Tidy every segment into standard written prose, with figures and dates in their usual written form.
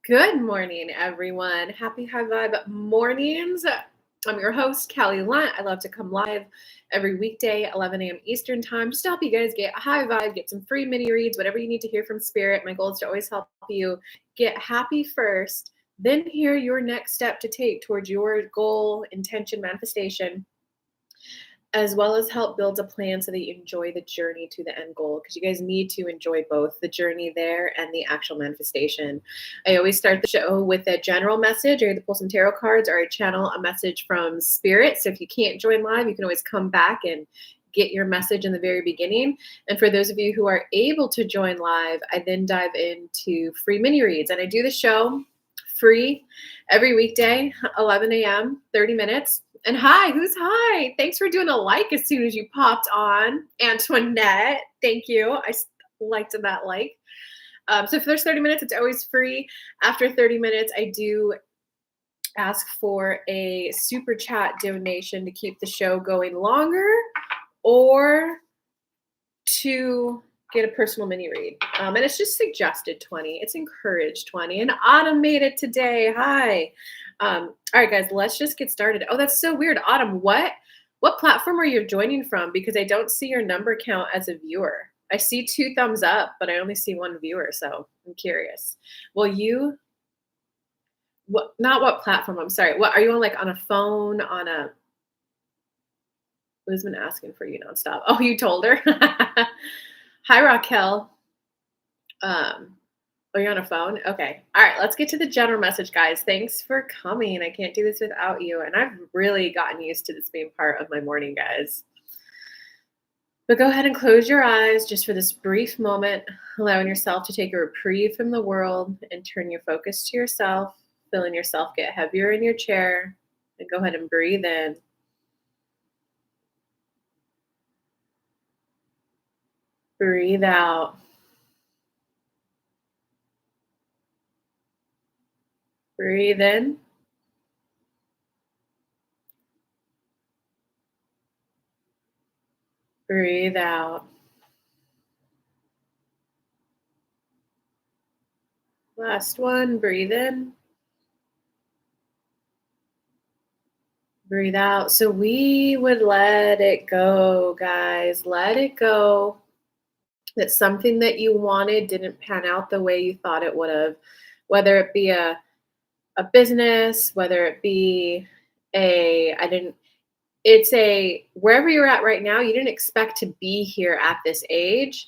Good morning, everyone. Happy High Vibe mornings. I'm your host, Callie Lunt. I love to come live every weekday, 11 a.m. Eastern time, just to help you guys get a high vibe, get some free mini reads, whatever you need to hear from Spirit. My goal is to always help you get happy first, then hear your next step to take towards your goal, intention, manifestation, as well as help build a plan so that you enjoy the journey to the end goal, because you guys need to enjoy both the journey there and the actual manifestation. I always start the show with a general message. I either pull some tarot cards or I channel a message from Spirit. So if you can't join live, you can always come back and get your message in the very beginning. And for those of you who are able to join live, I then dive into free mini reads. And I do the show free every weekday, 11 a.m., 30 minutes. And hi, who's hi? Thanks for doing a like as soon as you popped on. Antoinette, thank you. I liked that like. So for those 30 minutes, it's always free. After 30 minutes, I do ask for a super chat donation to keep the show going longer or to get a personal mini read. And it's just suggested 20. It's encouraged 20. And Autumn made it today. Hi. All right, guys, let's just get started. Oh, that's so weird. Autumn, what platform are you joining from? Because I don't see your number count as a viewer. I see 2 thumbs up, but I only see 1 viewer, so I'm curious. Not what platform, I'm sorry. What are you on, like on a phone, on a who's been asking for you nonstop? Oh, you told her. Hi, Raquel. Oh, you're on a phone? Okay. All right, let's get to the general message, guys. Thanks for coming. I can't do this without you. And I've really gotten used to this being part of my morning, guys. But go ahead and close your eyes just for this brief moment, allowing yourself to take a reprieve from the world and turn your focus to yourself, feeling yourself get heavier in your chair. And go ahead and breathe in. Breathe out. Breathe in. Breathe out. Last one. Breathe in. Breathe out. So we would let it go, guys. Let it go. That something that you wanted didn't pan out the way you thought it would have, whether it be a business, whether it be wherever you're at right now, you didn't expect to be here at this age.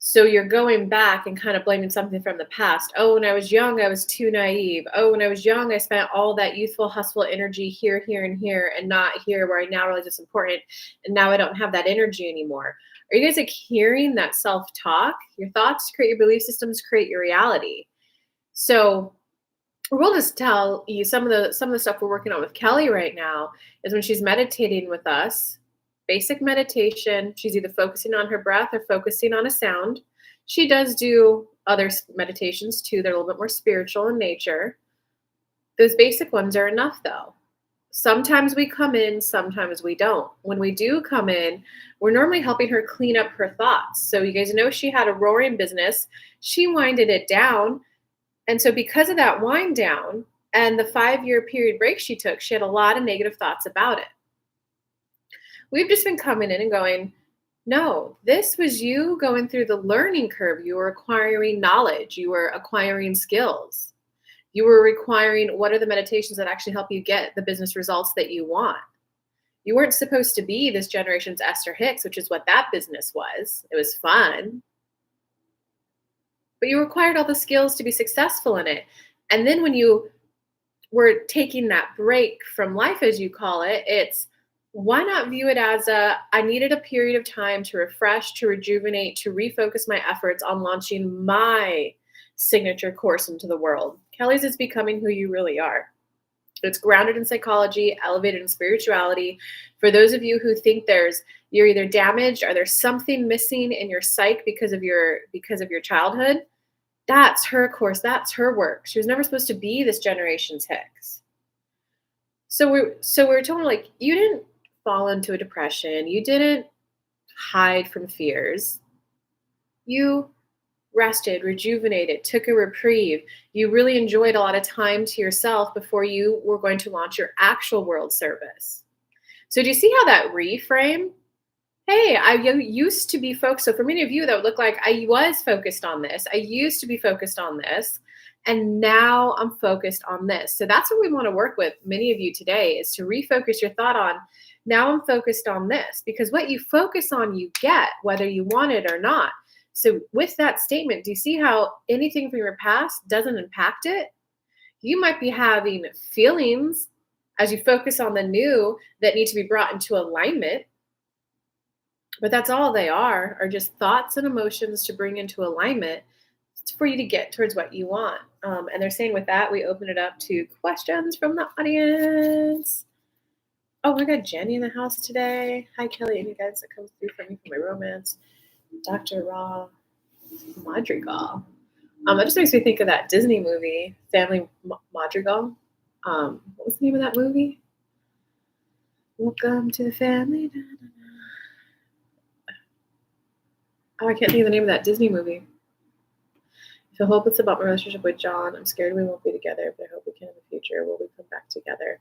So you're going back and kind of blaming something from the past. Oh, when I was young, I was too naive. Oh, when I was young, I spent all that youthful hustle energy here, and here, and not here where I now realize it's important. And now I don't have that energy anymore. Are you guys like hearing that self-talk? Your thoughts create your belief systems, create your reality. So we'll just tell you some of the stuff we're working on with Kelly right now is when she's meditating with us, basic meditation. She's either focusing on her breath or focusing on a sound. She does do other meditations too. They're a little bit more spiritual in nature. Those basic ones are enough though. Sometimes we come in, sometimes we don't. When we do come in, we're normally helping her clean up her thoughts. So you guys know she had a roaring business. She winded it down. And so because of that wind down and the 5-year period break she took, she had a lot of negative thoughts about it. We've just been coming in and going, no, this was you going through the learning curve. You were acquiring knowledge. You were acquiring skills. You were requiring what are the meditations that actually help you get the business results that you want. You weren't supposed to be this generation's Esther Hicks, which is what that business was. It was fun. But you required all the skills to be successful in it. And then when you were taking that break from life, as you call it, it's why not view it as I needed a period of time to refresh, to rejuvenate, to refocus my efforts on launching my signature course into the world. Kelly's is becoming who you really are. It's grounded in psychology, elevated in spirituality. For those of you who think you're either damaged or there's something missing in your psyche because of your childhood, that's her course. That's her work. She was never supposed to be this generation's Hicks. So we're told, like, you didn't fall into a depression. You didn't hide from fears. You rested, rejuvenated, took a reprieve. You really enjoyed a lot of time to yourself before you were going to launch your actual world service. So do you see how that reframe? Hey, I used to be focused. So for many of you, that would look like I was focused on this. I used to be focused on this. And now I'm focused on this. So that's what we want to work with many of you today is to refocus your thought on now I'm focused on this, because what you focus on, you get, whether you want it or not. So with that statement, do you see how anything from your past doesn't impact it? You might be having feelings as you focus on the new that need to be brought into alignment. But that's all they are just thoughts and emotions to bring into alignment for you to get towards what you want. And they're saying with that, we open it up to questions from the audience. Oh, we got Jenny in the house today. Hi, Kelly. Any guys that comes through for me for my romance? Dr. Raw Madrigal. That just makes me think of that Disney movie, Family Madrigal. What was the name of that movie? Welcome to the family. Oh, I can't think of the name of that Disney movie. I feel hopeless about my relationship with John. I'm scared we won't be together, but I hope we can in the future. Will we come back together?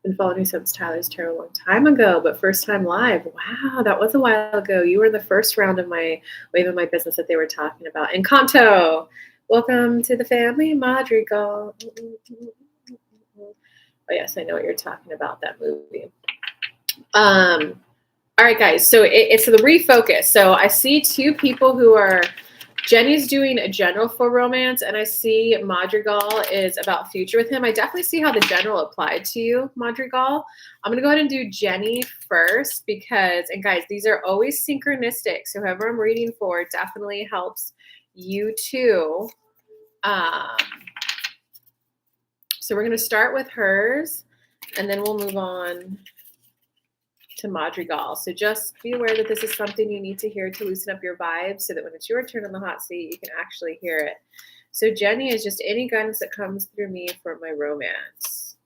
Been following you since Tyler's Tarot a long time ago, but first time live. Wow, that was a while ago. You were in the first round of my Wave of My Business that they were talking about. Encanto. Welcome to the family, Madrigal. Oh, yes, I know what you're talking about, that movie. All right, guys, so it's the refocus. So I see two people who are, Jenny's doing a general for romance, and I see Madrigal is about future with him. I definitely see how the general applied to you, Madrigal. I'm going to go ahead and do Jenny first because, and guys, these are always synchronistic. So whoever I'm reading for definitely helps you too. So we're going to start with hers, and then we'll move on to Madrigal. So just be aware that this is something you need to hear to loosen up your vibes so that when it's your turn on the hot seat, you can actually hear it. So Jenny is just any guidance that comes through me for my romance.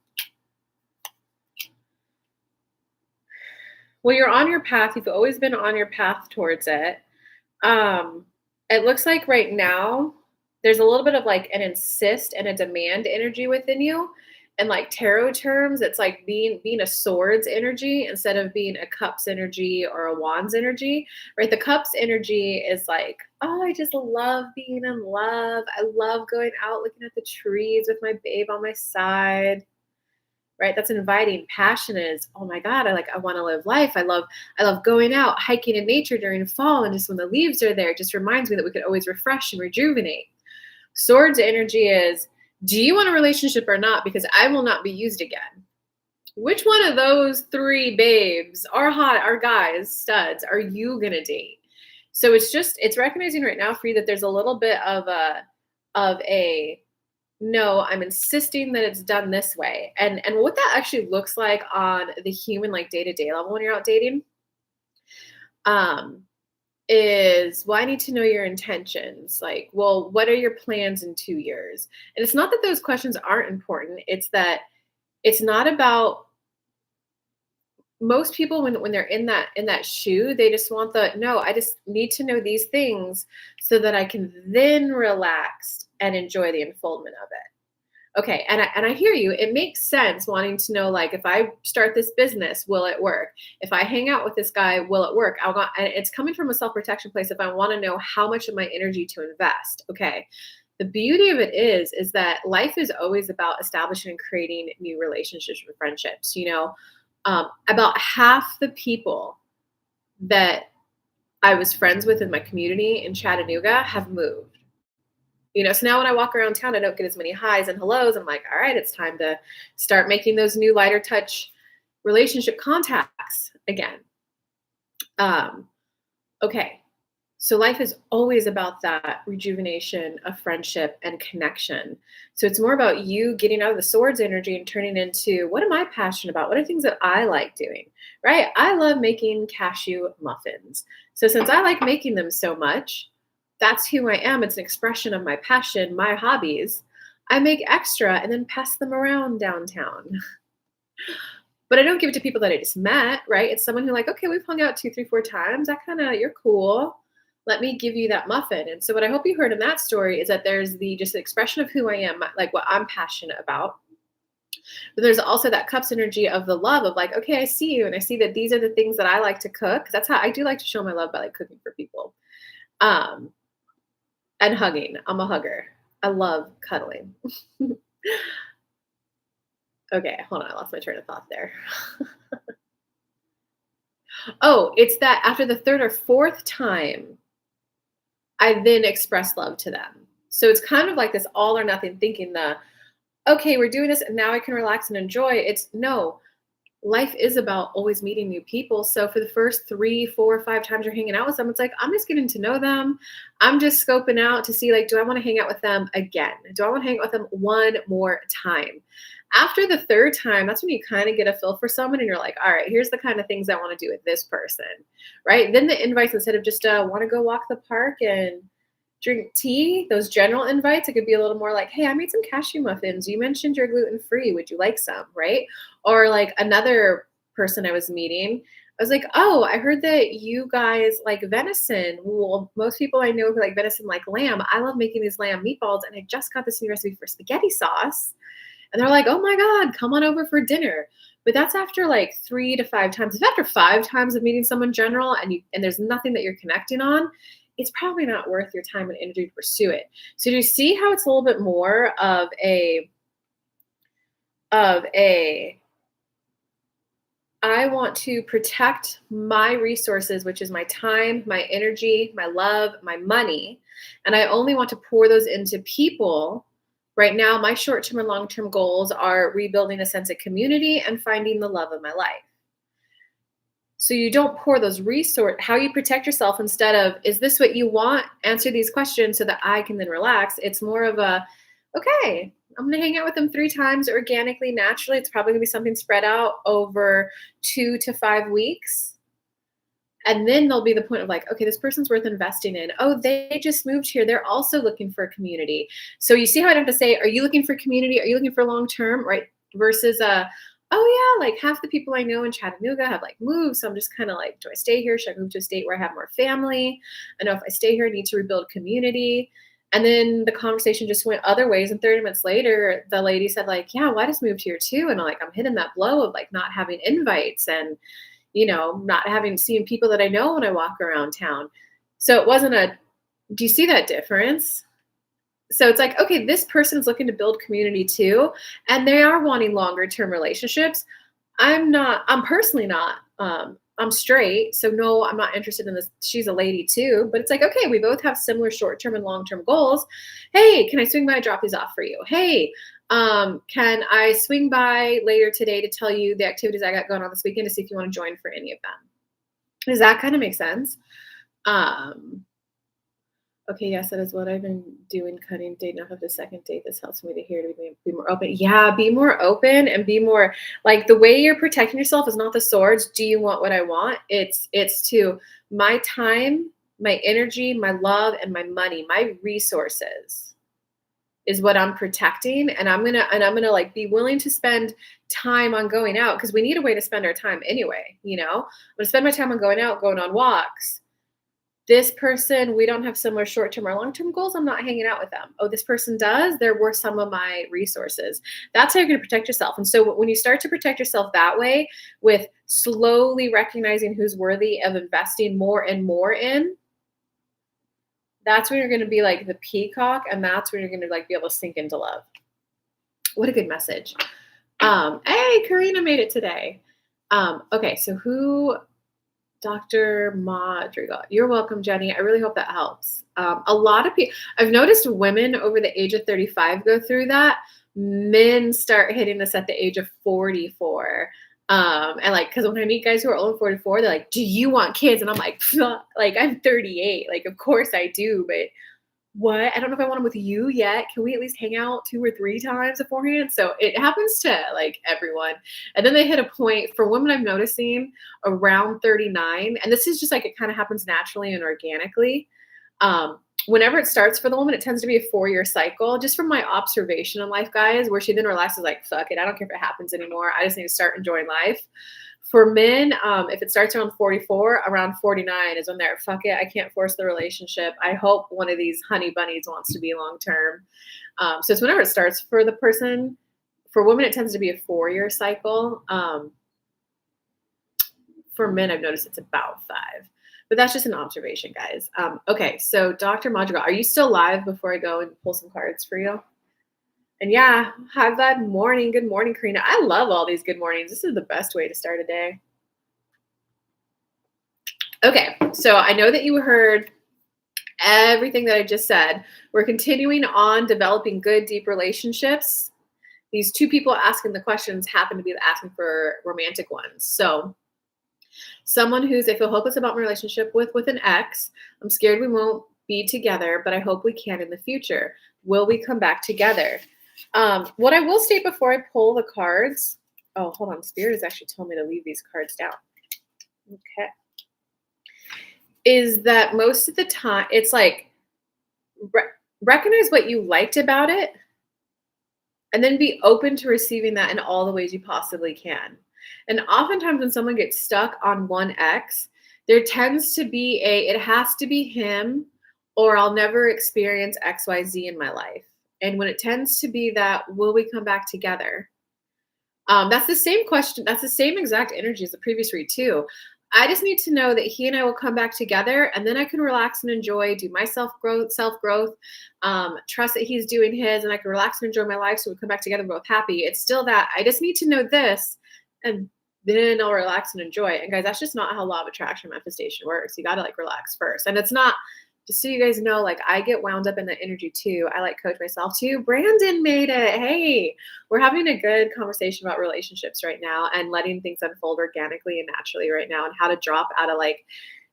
Well, you're on your path. You've always been on your path towards it. It looks like right now there's a little bit of like an insist and a demand energy within you. And like tarot terms, it's like being a swords energy instead of being a cups energy or a wands energy, right? The cups energy is like, oh, I just love being in love. I love going out looking at the trees with my babe on my side, right? That's inviting. Passion is, oh my God, I want to live life. I love going out, hiking in nature during fall. And just when the leaves are there, it just reminds me that we could always refresh and rejuvenate. Swords energy is, do you want a relationship or not? Because I will not be used again. Which one of those three babes are hot, are guys, studs, are you going to date? So it's recognizing right now for you that there's a little bit of a no, I'm insisting that it's done this way. And what that actually looks like on the human, like day-to-day level when you're out dating, is, well, I need to know your intentions. Like, well, what are your plans in 2 years? And it's not that those questions aren't important. It's that it's not about, most people when they're in that shoe, they just want no, I just need to know these things so that I can then relax and enjoy the unfoldment of it. Okay, and I hear you. It makes sense wanting to know, like, if I start this business, will it work? If I hang out with this guy, will it work? And it's coming from a self-protection place. If I want to know how much of my energy to invest, okay. The beauty of it is that life is always about establishing and creating new relationships and friendships. You know, about half the people that I was friends with in my community in Chattanooga have moved. You know, so now when I walk around town, I don't get as many highs and hellos. I'm like, all right, it's time to start making those new lighter touch relationship contacts again. Okay. So life is always about that rejuvenation of friendship and connection. So it's more about you getting out of the swords energy and turning into, what am I passionate about? What are things that I like doing, right? I love making cashew muffins. So since I like making them so much, that's who I am. It's an expression of my passion, my hobbies. I make extra and then pass them around downtown. But I don't give it to people that I just met, right? It's someone who like, okay, we've hung out 2, 3, 4 times. You're cool. Let me give you that muffin. And so what I hope you heard in that story is that there's the just the expression of who I am, like what I'm passionate about. But there's also that cups energy of the love of like, okay, I see you and I see that these are the things that I like to cook. 'Cause that's how I do like to show my love by like cooking for people. Um, and hugging. I'm a hugger. I love cuddling. Okay, hold on. I lost my train of thought there. Oh, it's that after the third or fourth time, I then express love to them. So it's kind of like this all or nothing thinking the, okay, we're doing this and now I can relax and enjoy. It's no, life is about always meeting new people. So for the first 3, 4, 5 times you're hanging out with them, it's like, I'm just getting to know them. I'm just scoping out to see, like, do I want to hang out with them again? Do I want to hang out with them one more time? After the third time, that's when you kind of get a feel for someone and you're like, all right, here's the kind of things I want to do with this person, right? Then the invites, instead of just want to go walk the park and drink tea, those general invites, it could be a little more like, hey, I made some cashew muffins. You mentioned you're gluten free. Would you like some? Right. Or like another person I was meeting, I was like, oh, I heard that you guys like venison. Well, most people I know who like venison like lamb. I love making these lamb meatballs. And I just got this new recipe for spaghetti sauce. And they're like, oh my God, come on over for dinner. But that's after like 3 to 5 times. If after 5 times of meeting someone general and there's nothing that you're connecting on, it's probably not worth your time and energy to pursue it. So do you see how it's a little bit more of a I want to protect my resources, which is my time, my energy, my love, my money, and I only want to pour those into people. Right now, my short-term and long-term goals are rebuilding a sense of community and finding the love of my life. So you don't pour those resources, how you protect yourself instead of, is this what you want? Answer these questions so that I can then relax. It's more of a, okay, I'm going to hang out with them 3 times organically, naturally. It's probably going to be something spread out over 2 to 5 weeks. And then there'll be the point of like, okay, this person's worth investing in. Oh, they just moved here. They're also looking for a community. So you see how I don't have to say, are you looking for community? Are you looking for long-term, right? Versus oh yeah, like half the people I know in Chattanooga have like moved. So I'm just kind of like, do I stay here? Should I move to a state where I have more family? I know if I stay here, I need to rebuild community. And then the conversation just went other ways. And 30 minutes later, the lady said like, yeah, well, I just moved here too. And I'm like, I'm hitting that blow of like not having invites and, not having seen people that I know when I walk around town. So it wasn't do you see that difference? So it's like, okay, this person's looking to build community too, and they are wanting longer term relationships. I'm personally not, I'm straight. So no, I'm not interested in this. She's a lady too, but it's like, okay, we both have similar short-term and long-term goals. Hey, can I swing by and drop these off for you? Hey, can I swing by later today to tell you the activities I got going on this weekend to see if you want to join for any of them? Does that kind of make sense? Um, Okay, yes, that is what I've been doing, cutting date enough of the second date. This helps me to hear to be more open. Yeah, be more open and be more like the way you're protecting yourself is not the swords. Do you want what I want? It's to my time, my energy, my love, and my money, my resources is what I'm protecting. And I'm gonna like be willing to spend time on going out because we need a way to spend our time anyway. I'm gonna spend my time on going out, going on walks. This person, we don't have similar short-term or long-term goals. I'm not hanging out with them. Oh, this person does. They're worth some of my resources. That's how you're going to protect yourself. And so when you start to protect yourself that way with slowly recognizing who's worthy of investing more and more in, that's when you're going to be like the peacock. And that's when you're going to like be able to sink into love. What a good message. Hey, Karina made it today. Okay. So who... Dr. Madrigal. You're welcome, Jenny. I really hope that helps. A lot of people, I've noticed women over the age of 35 go through that. Men start hitting this at the age of 44. And like, cause when I meet guys who are older 44, they're like, do you want kids? And I'm like, I'm 38. Like, of course I do, but what? I don't know if I want them with you yet. Can we at least hang out 2 or 3 times beforehand? So it happens to like everyone. And then they hit a point for women I'm noticing around 39. And this is just like, it kind of happens naturally and organically. Whenever it starts for the woman, it tends to be a 4-year cycle, just from my observation in life, guys, where she then relaxes like, fuck it. I don't care if it happens anymore. I just need to start enjoying life. For men, if it starts around 44, around 49 is when they're, fuck it, I can't force the relationship. I hope one of these honey bunnies wants to be long term. So it's whenever it starts for the person. For women, it tends to be a 4-year cycle. For men, I've noticed it's about 5. But that's just an observation, guys. Okay, so Dr. Madrigal, are you still live before I go and pull some cards for you? And yeah, have that morning. Good morning, Karina. I love all these good mornings. This is the best way to start a day. Okay, so I know that you heard everything that I just said. We're continuing on developing good, deep relationships. These two people asking the questions happen to be asking for romantic ones. So someone who's, I feel hopeless about my relationship with an ex. I'm scared we won't be together, but I hope we can in the future. Will we come back together? What I will state before I pull the cards, oh, hold on. Spirit is actually telling me to leave these cards down. Okay. Is that most of the time, it's like, recognize what you liked about it and then be open to receiving that in all the ways you possibly can. And oftentimes when someone gets stuck on one ex, there tends to be it has to be him or I'll never experience XYZ in my life. And when it tends to be that, will we come back together? That's the same question. That's the same exact energy as the previous read too. I just need to know that he and I will come back together and then I can relax and enjoy, do my self-growth, trust that he's doing his and I can relax and enjoy my life so we come back together both happy. It's still that I just need to know this and then I'll relax and enjoy it. And guys, that's just not how law of attraction manifestation works. You got to like relax first. And it's not, just so you guys know, like I get wound up in that energy too. I like coach myself too. Brandon made it. Hey, we're having a good conversation about relationships right now and letting things unfold organically and naturally right now and how to drop out of like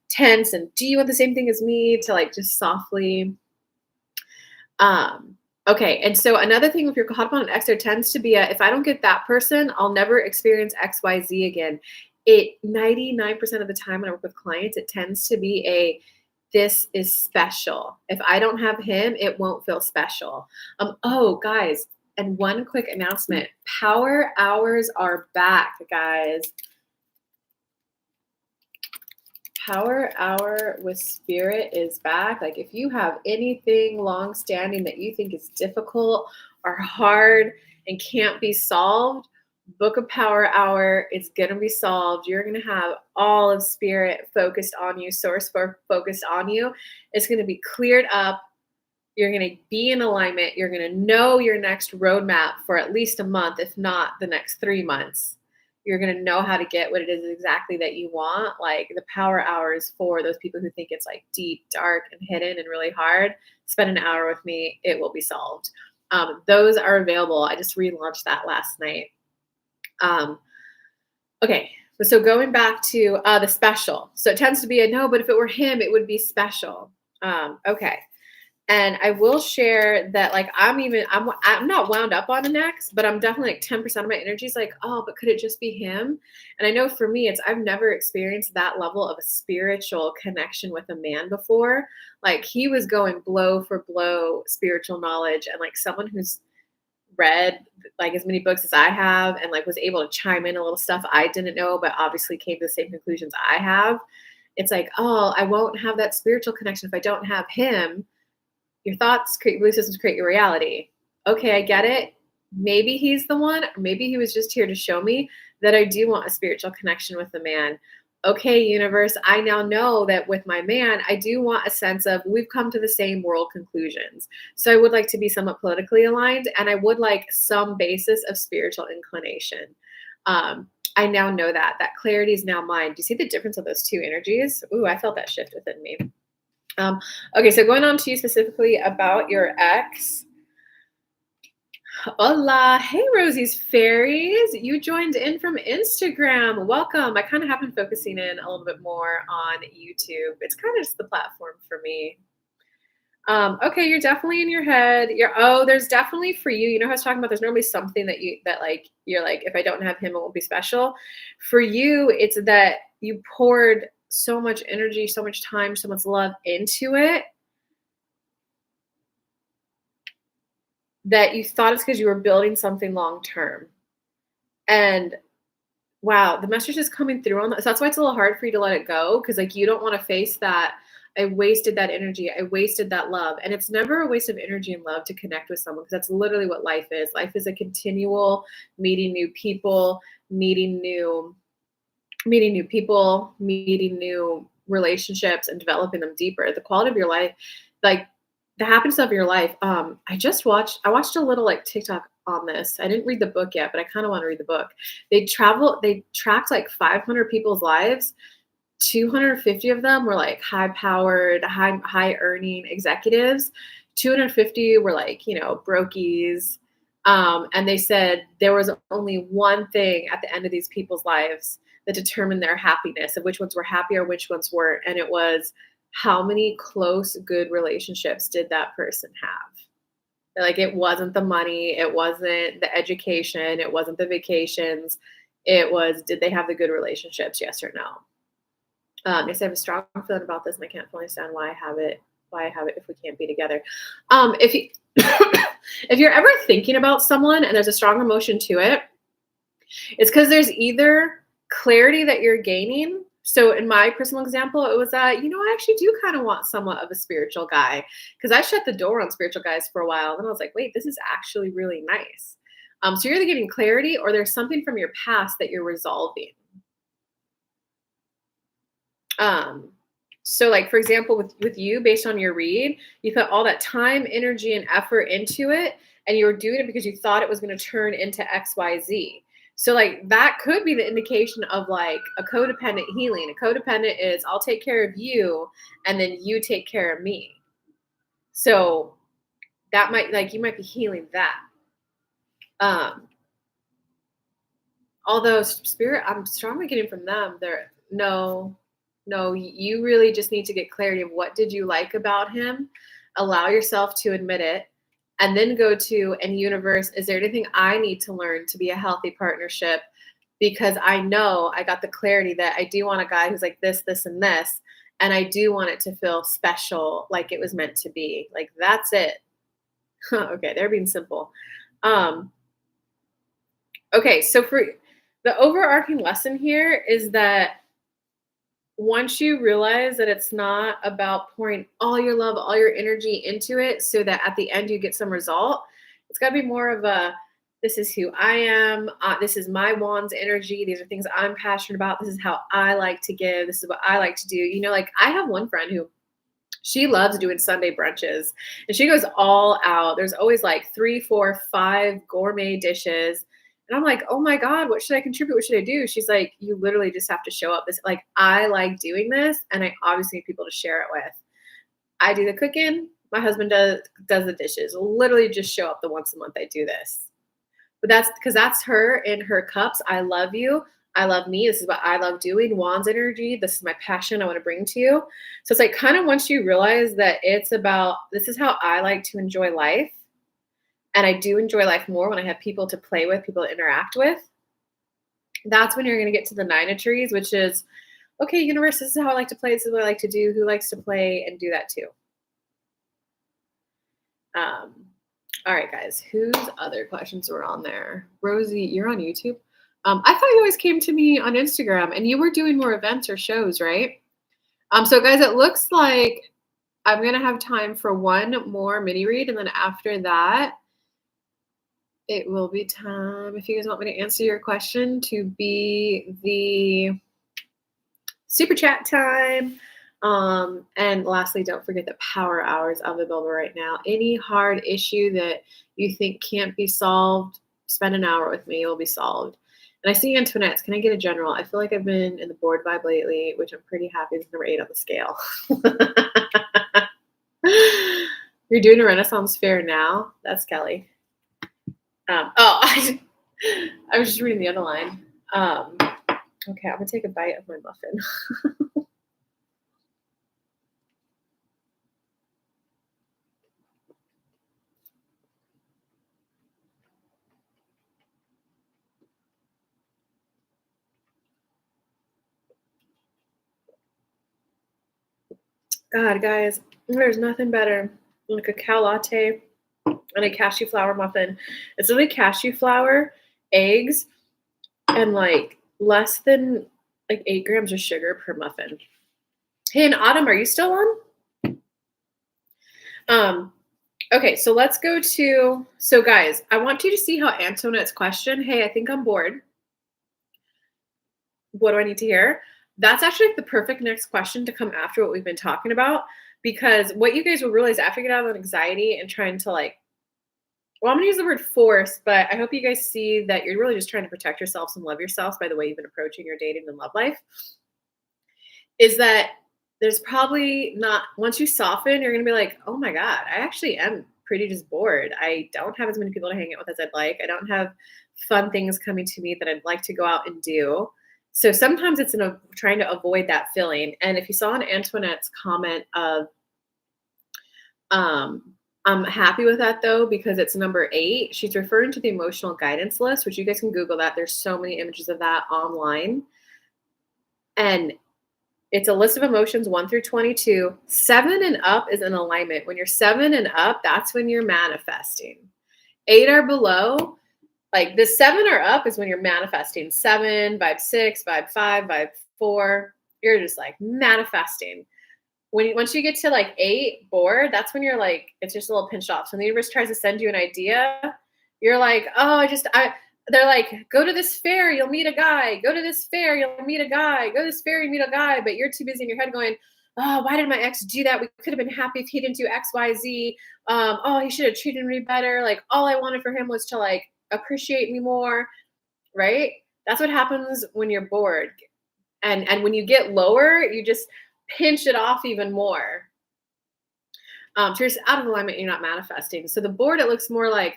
tense and do you want the same thing as me to like just softly. Okay. And so another thing, if you're caught up on an ex, there tends to be if I don't get that person, I'll never experience XYZ again. 99% of the time when I work with clients, it tends to be this is special. If I don't have him, it won't feel special. Oh, guys, and one quick announcement. Power hours are back, guys. Power hour with spirit is back. Like if you have anything long-standing that you think is difficult or hard and can't be solved, book a power hour. It's going to be solved. You're going to have all of spirit focused on you, source focused on you. It's going to be cleared up. You're going to be in alignment. You're going to know your next roadmap for at least a month, if not the next 3 months. You're going to know how to get what it is exactly that you want. Like the power hours for those people who think it's like deep, dark, and hidden and really hard. Spend an hour with me. It will be solved. Those are available. I just relaunched that last night. Okay. So going back to the special. So it tends to be a no, but if it were him, it would be special. Okay. And I will share that like I'm not wound up on an ex, but I'm definitely like 10% of my energy is like, oh, but could it just be him? And I know for me, I've never experienced that level of a spiritual connection with a man before. Like he was going blow for blow spiritual knowledge and like someone who's read like as many books as I have and like was able to chime in a little stuff I didn't know, but obviously came to the same conclusions I have. It's like, oh, I won't have that spiritual connection if I don't have him. Your thoughts create belief systems, create your reality. Okay, I get it. Maybe he's the one, or maybe he was just here to show me that I do want a spiritual connection with the man. Okay, universe, I now know that with my man, I do want a sense of we've come to the same world conclusions. So I would like to be somewhat politically aligned, and I would like some basis of spiritual inclination. I now know that clarity is now mine. Do you see the difference of those two energies? Ooh, I felt that shift within me. Okay, so going on to you specifically about your ex. Hola. Hey, Rosie's Fairies. You joined in from Instagram. Welcome. I kind of have been focusing in a little bit more on YouTube. It's kind of just the platform for me. Okay, you're definitely in your head. There's definitely for you. You know how I was talking about there's normally something that you're like, if I don't have him, it won't be special. For you, it's that you poured so much energy, so much time, so much love into it that you thought it's because you were building something long term. And Wow, the message is coming through on that. So that's why it's a little hard for you to let it go because like you don't want to face that. I wasted that energy. I wasted that love. And it's never a waste of energy and love to connect with someone because that's literally what life is. Life is a continual meeting new people, meeting new meeting new relationships and developing them deeper. The quality of your life, like the happiness of your life. I watched a little like TikTok on this. I didn't read the book yet, but I kind of want to read the book. They tracked like 500 people's lives. 250 of them were like high powered, high earning executives. 250 were like, brokies. And they said there was only one thing at the end of these people's lives that determined their happiness of which ones were happy or which ones weren't. And it was how many close, good relationships did that person have? Like, it wasn't the money, it wasn't the education, it wasn't the vacations. It was, did they have the good relationships? Yes or no? Yes, I have a strong feeling about this, and I can't fully understand why I have it. If we can't be together. If you, if you're ever thinking about someone and there's a strong emotion to it, it's because there's either clarity that you're gaining. So in my personal example, it was that, I actually do kind of want somewhat of a spiritual guy because I shut the door on spiritual guys for a while. And I was like, wait, this is actually really nice. So you're either getting clarity or there's something from your past that you're resolving. So like, for example, with you, based on your read, you put all that time, energy, and effort into it, and you were doing it because you thought it was going to turn into XYZ. So like, that could be the indication of like a codependent healing. A codependent is, I'll take care of you, and then you take care of me. So that you might be healing that. Although spirit, I'm strongly getting from them, no, you really just need to get clarity of what did you like about him, allow yourself to admit it, and then go to, and universe, is there anything I need to learn to be a healthy partnership? Because I know I got the clarity that I do want a guy who's like this, and this, and I do want it to feel special, like it was meant to be. Like, that's it. Okay, they're being simple. Okay, so for the overarching lesson here is that once you realize that it's not about pouring all your love, all your energy into it so that at the end you get some result, it's got to be more of a, this is who I am. This is my wand's energy. These are things I'm passionate about. This is how I like to give. This is what I like to do. Like, I have one friend who, she loves doing Sunday brunches and she goes all out. There's always like 3, 4, 5 gourmet dishes. And I'm like, oh my God, what should I contribute? What should I do? She's like, you literally just have to show up. This, like, I like doing this, and I obviously need people to share it with. I do the cooking. My husband does the dishes. Literally just show up the once a month I do this. But that's because that's her in her cups. I love you. I love me. This is what I love doing. Wands energy. This is my passion I want to bring to you. So it's like, kind of once you realize that it's about, this is how I like to enjoy life. And I do enjoy life more when I have people to play with, people to interact with. That's when you're going to get to the 9 of trees, which is, okay, universe, this is how I like to play. This is what I like to do. Who likes to play and do that too? All right, guys. Whose other questions were on there? Rosie, you're on YouTube. I thought you always came to me on Instagram, and you were doing more events or shows, right? So guys, it looks like I'm going to have time for one more mini read, and then after that, it will be time, if you guys want me to answer your question, to be the super chat time. And lastly, don't forget the power hours available right now. Any hard issue that you think can't be solved, spend an hour with me, it will be solved. And I see Antoinette's, can I get a general? I feel like I've been in the board vibe lately, which I'm pretty happy is number 8 on the scale. You're doing a Renaissance fair now? That's Kelly. I was just reading the other line. Okay, I'm gonna take a bite of my muffin. God, guys, there's nothing better than a cacao latte and a cashew flour muffin. It's really cashew flour, eggs, and like less than like 8 grams of sugar per muffin. Hey, and Autumn, are you still on? Okay, so let's go to, so guys, I want you to see how Antoinette's question, hey, I think I'm bored. What do I need to hear? That's actually the perfect next question to come after what we've been talking about, because what you guys will realize after you get out of anxiety and trying to like, well, I'm gonna use the word force, but I hope you guys see that you're really just trying to protect yourselves and love yourselves by the way you've been approaching your dating and love life, is that there's probably not, once you soften, you're gonna be like, oh my God, I actually am pretty just bored. I don't have as many people to hang out with as I'd like. I don't have fun things coming to me that I'd like to go out and do. So sometimes it's trying to avoid that feeling. And if you saw in Antoinette's comment of, I'm happy with that though, because it's number 8, she's referring to the emotional guidance list, which you guys can Google that. There's so many images of that online. And it's a list of emotions 1 through 22. 7 and up is in alignment. When you're 7 and up, that's when you're manifesting. 8 or below, like the 7 or up is when you're manifesting. 7, vibe 6, vibe 5, vibe 4. You're just like manifesting. Once you get to like 8, bored, that's when you're like, it's just a little pinch off. So the universe tries to send you an idea. You're like, oh, they're like, go to this fair, you'll meet a guy. Go to this fair, you'll meet a guy. Go to this fair, you meet a guy. But you're too busy in your head going, oh, why did my ex do that? We could have been happy if he didn't do X, Y, Z. Oh, he should have treated me better. Like all I wanted for him was to like appreciate me more, right? That's what happens when you're bored. And when you get lower, you just pinch it off even more. So you're out of alignment, you're not manifesting. So the board, it looks more like,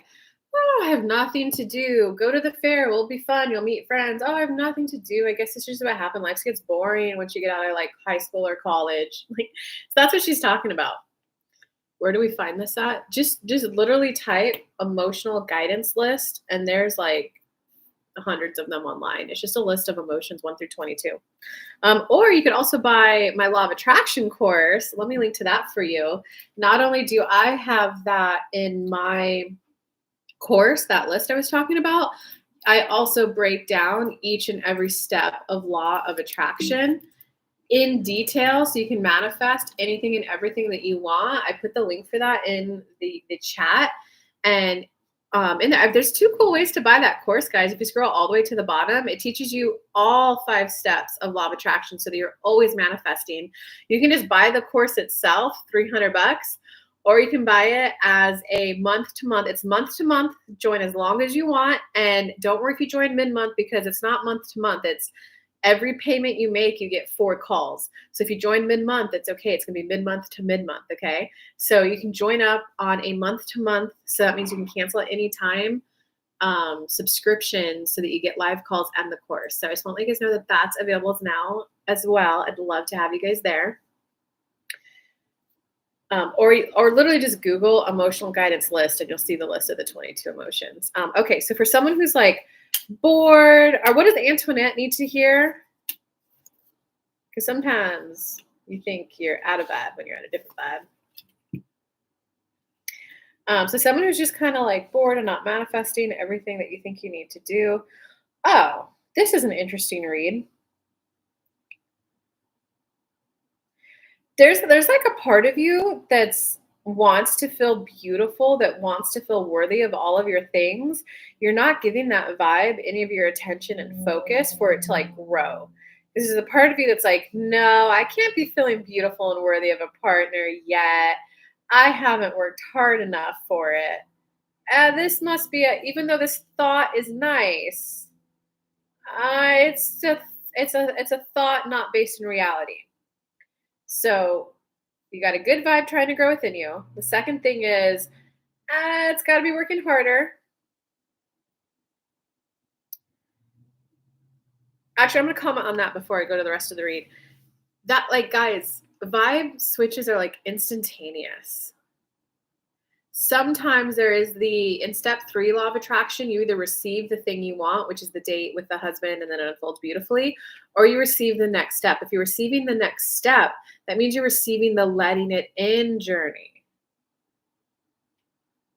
oh, I have nothing to do. Go to the fair. It'll be fun. You'll meet friends. Oh, I have nothing to do. I guess it's just what happened. Life gets boring once you get out of like high school or college. Like, so that's what she's talking about. Where do we find this at? Just literally type emotional guidance list, and there's like hundreds of them online. It's just a list of emotions 1 through 22. Or you could also buy my Law of Attraction course. Let me link to that for you. Not only do I have that in my course, that list I was talking about, I also break down each and every step of Law of Attraction in detail so you can manifest anything and everything that you want. I put the link for that in the chat. And there's 2 cool ways to buy that course, guys. If you scroll all the way to the bottom, it teaches you all 5 steps of Law of Attraction so that you're always manifesting. You can just buy the course itself, $300, or you can buy it as a month to month. It's month to month. Join as long as you want. And don't worry if you join mid-month, because it's not month to month. It's every payment you make, you get 4 calls. So if you join mid-month, it's okay. It's going to be mid-month to mid-month, okay? So you can join up on a month-to-month. So that means you can cancel at any time subscription so that you get live calls and the course. So I just want to let you guys know that that's available now as well. I'd love to have you guys there. Or literally just Google emotional guidance list and you'll see the list of the 22 emotions. Okay, so for someone who's like, bored, or what does Antoinette need to hear? Because sometimes you think you're out of vibe when you're in a different vibe. So someone who's just kind of like bored and not manifesting everything that you think you need to do. Oh, this is an interesting read. There's like a part of you that's wants to feel beautiful, that wants to feel worthy of all of your things. You're not giving that vibe any of your attention and focus for it to like grow. This is a part of you that's like, no, I can't be feeling beautiful and worthy of a partner yet. I haven't worked hard enough for it. This must be even though this thought is nice, it's a thought not based in reality. So you got a good vibe trying to grow within you. The second thing is, it's got to be working harder. Actually, I'm going to comment on that before I go to the rest of the read. That, like, guys, vibe switches are like instantaneous. Sometimes there is in step 3 Law of Attraction, you either receive the thing you want, which is the date with the husband, and then it unfolds beautifully, or you receive the next step. If you're receiving the next step, that means you're receiving the letting it in journey.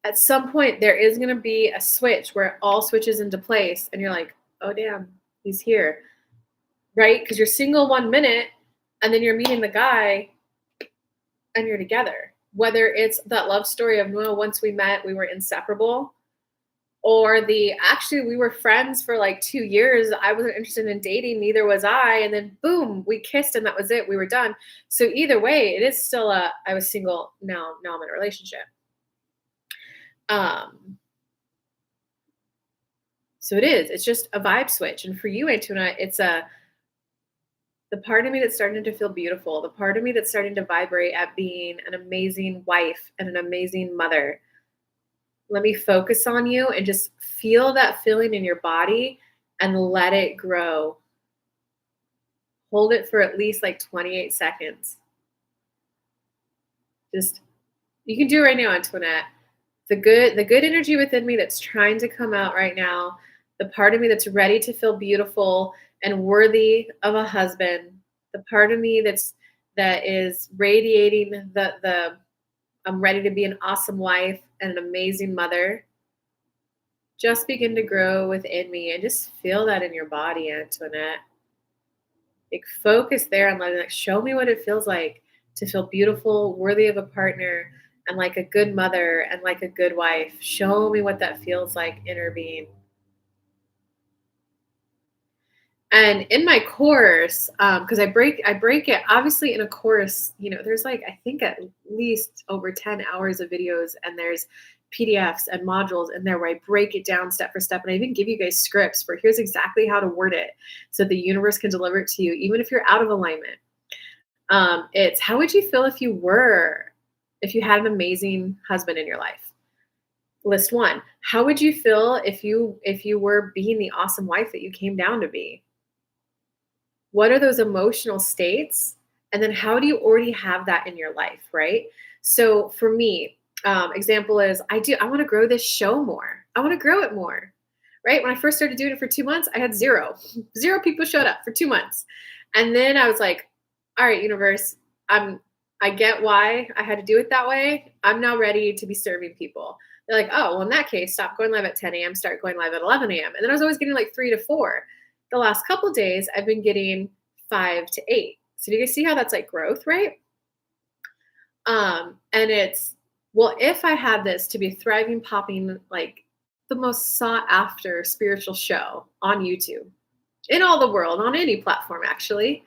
At some point, there is going to be a switch where it all switches into place, and you're like, oh, damn, he's here. right? Because you're single 1 minute and then you're meeting the guy and you're together. Whether it's that love story of, well, once we met, we were inseparable, or the actually we were friends for like 2 years. I wasn't interested in dating, neither was I. And then boom, we kissed and that was it. We were done. So either way, it is still I was single, now I'm in a relationship. Um, so it is. It's just a vibe switch. And for you, Antonia, it's the part of me that's starting to feel beautiful, the part of me that's starting to vibrate at being an amazing wife and an amazing mother. Let me focus on you and just feel that feeling in your body and let it grow. Hold it for at least like 28 seconds. Just, you can do it right now, Antoinette. The good energy within me that's trying to come out right now, the part of me that's ready to feel beautiful and worthy of a husband, the part of me that is radiating the I'm ready to be an awesome wife and an amazing mother. Just begin to grow within me and just feel that in your body, Antoinette. Like focus there and like show me what it feels like to feel beautiful, worthy of a partner, and like a good mother and like a good wife. Show me what that feels like, inner being. And in my course, because I break it obviously in a course, there's like I think at least over 10 hours of videos, and there's PDFs and modules in there where I break it down step for step, and I even give you guys scripts for here's exactly how to word it so the universe can deliver it to you, even if you're out of alignment. It's how would you feel if you had an amazing husband in your life? List one. How would you feel if you were being the awesome wife that you came down to be? What are those emotional states? And then how do you already have that in your life, right? So for me, example is I want to grow this show more. I want to grow it more, right? When I first started doing it for 2 months, I had zero people showed up for 2 months. And then I was like, all right, universe, I get why I had to do it that way. I'm now ready to be serving people. They're like, oh, well, in that case, stop going live at 10 a.m., start going live at 11 a.m. And then I was always getting like 3 to 4. The last couple days, I've been getting 5 to 8. So do you guys see how that's like growth, right? And it's, well, if I had this to be a thriving, popping, like the most sought after spiritual show on YouTube, in all the world, on any platform, actually,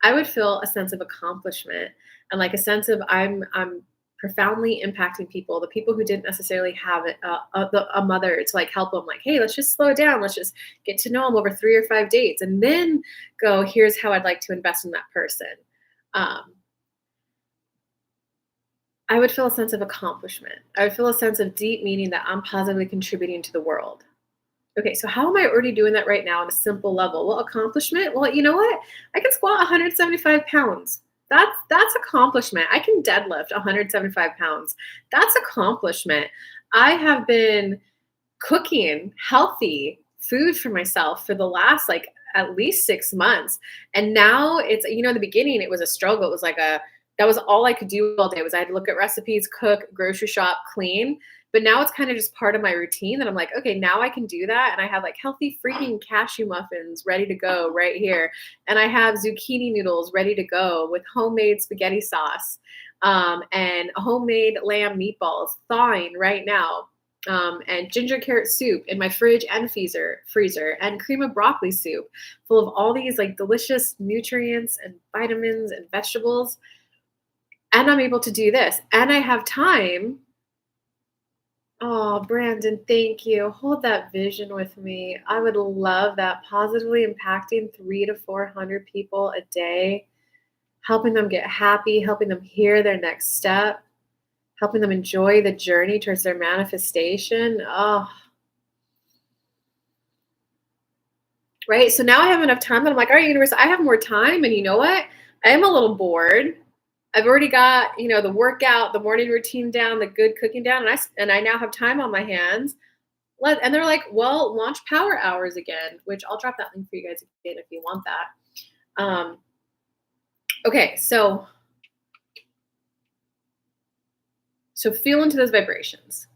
I would feel a sense of accomplishment and like a sense of I'm profoundly impacting people, the people who didn't necessarily have a mother to like help them, like, hey, let's just slow it down. Let's just get to know them over 3 or 5 dates and then go, here's how I'd like to invest in that person. I would feel a sense of accomplishment. I would feel a sense of deep meaning that I'm positively contributing to the world. Okay, so how am I already doing that right now on a simple level? Well, accomplishment. Well, you know what? I can squat 175 pounds. That's accomplishment. I can deadlift 175 pounds. That's accomplishment. I have been cooking healthy food for myself for the last like at least 6 months. And now it's, in the beginning, it was a struggle. It was like that was all I could do all day was I had to look at recipes, cook, grocery shop, clean. But now it's kind of just part of my routine that I'm like, okay, now I can do that. And I have like healthy freaking cashew muffins ready to go right here. And I have zucchini noodles ready to go with homemade spaghetti sauce and homemade lamb meatballs thawing right now. And ginger carrot soup in my fridge and freezer, and cream of broccoli soup full of all these like delicious nutrients and vitamins and vegetables. And I'm able to do this. And I have time. Oh, Brandon, thank you. Hold that vision with me. I would love that. Positively impacting 300 to 400 people a day, helping them get happy, helping them hear their next step, helping them enjoy the journey towards their manifestation. Oh, right. So now I have enough time that I'm like, all right, universe, I have more time. And you know what? I am a little bored. I've already got, the workout, the morning routine down, the good cooking down, and I now have time on my hands. And they're like, well, launch power hours again, which I'll drop that link for you guys again if you want that. Okay, so feel into those vibrations.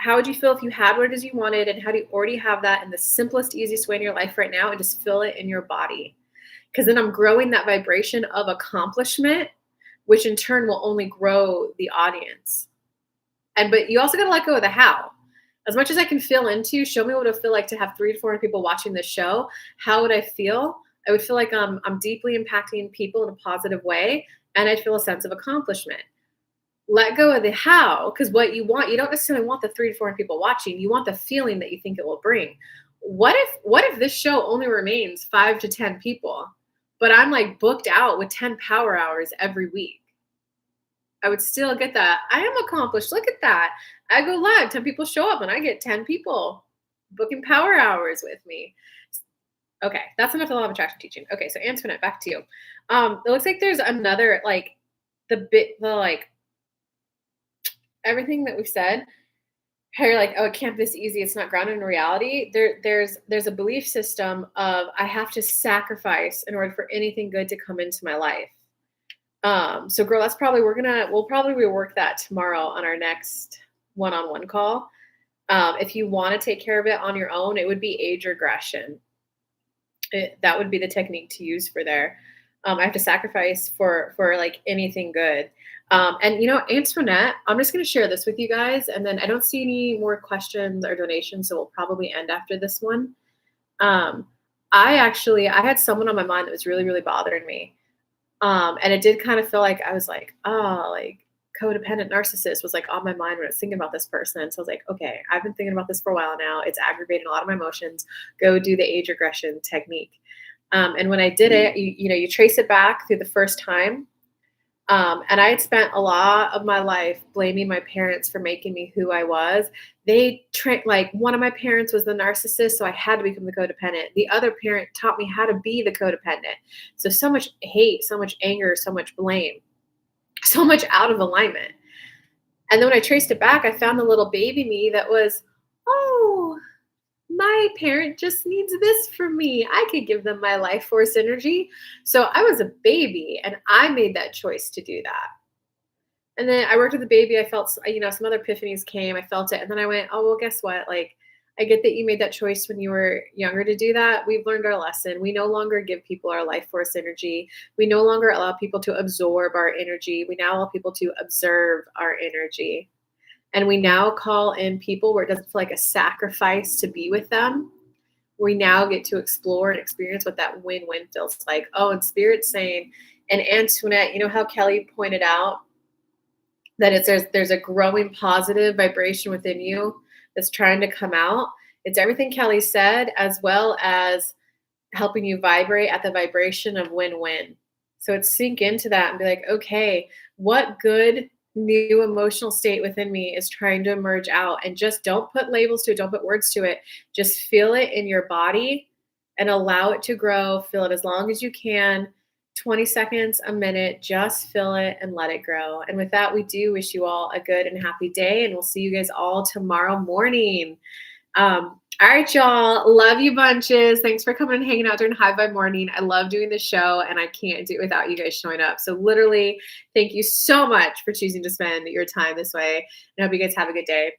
How would you feel if you had what it is you wanted? And how do you already have that in the simplest, easiest way in your life right now? And just feel it in your body. Because then I'm growing that vibration of accomplishment, which in turn will only grow the audience. But you also got to let go of the how. As much as I can feel into, show me what it would feel like to have 300 to 400 people watching this show. How would I feel? I would feel like I'm deeply impacting people in a positive way, and I'd feel a sense of accomplishment. Let go of the how, because what you want, you don't necessarily want the 300 to 400 people watching. You want the feeling that you think it will bring. What if this show only remains 5 to 10 people, but I'm like booked out with 10 power hours every week? I would still get that. I am accomplished. Look at that. I go live, 10 people show up, and I get 10 people booking power hours with me. Okay, that's enough of the law of attraction teaching. Okay, so Antoinette, back to you. It looks like there's another, like, everything that we've said, how you're like, oh, it can't be this easy. It's not grounded in reality. There's a belief system of I have to sacrifice in order for anything good to come into my life. So girl, we'll probably rework that tomorrow on our next one-on-one call. If you want to take care of it on your own, it would be age regression. That would be the technique to use for there. I have to sacrifice for like anything good. And Antoinette, I'm just going to share this with you guys, and then I don't see any more questions or donations, so we'll probably end after this one. I had someone on my mind that was really, really bothering me. And it did kind of feel like I was like, oh, like codependent narcissist was like on my mind when I was thinking about this person. So I was like, okay, I've been thinking about this for a while now. It's aggravating a lot of my emotions. Go do the age regression technique. And when I did it, you trace it back through the first time. And I had spent a lot of my life blaming my parents for making me who I was. One of my parents was the narcissist, so I had to become the codependent. The other parent taught me how to be the codependent. So much hate, so much anger, so much blame, so much out of alignment. And then when I traced it back, I found the little baby me that was, oh, my parent just needs this from me. I could give them my life force energy. So I was a baby, and I made that choice to do that. And then I worked with the baby. I felt, some other epiphanies came. I felt it. And then I went, oh, well, guess what? Like, I get that you made that choice when you were younger to do that. We've learned our lesson. We no longer give people our life force energy. We no longer allow people to absorb our energy. We now allow people to observe our energy. And we now call in people where it doesn't feel like a sacrifice to be with them. We now get to explore and experience what that win-win feels like. Oh, and Spirit's saying, and Antoinette, you know how Kelly pointed out that there's a growing positive vibration within you that's trying to come out. It's everything Kelly said, as well as helping you vibrate at the vibration of win-win. So it's sink into that and be like, okay, what good new emotional state within me is trying to emerge out? And just don't put labels to it. Don't put words to it. Just feel it in your body and allow it to grow. Feel it as long as you can. 20 seconds, a minute, just feel it and let it grow. And with that, we do wish you all a good and happy day, and we'll see you guys all tomorrow morning. All right, y'all. Love you bunches. Thanks for coming and hanging out during High Vibe Morning. I love doing this show, and I can't do it without you guys showing up. So literally, thank you so much for choosing to spend your time this way. And I hope you guys have a good day.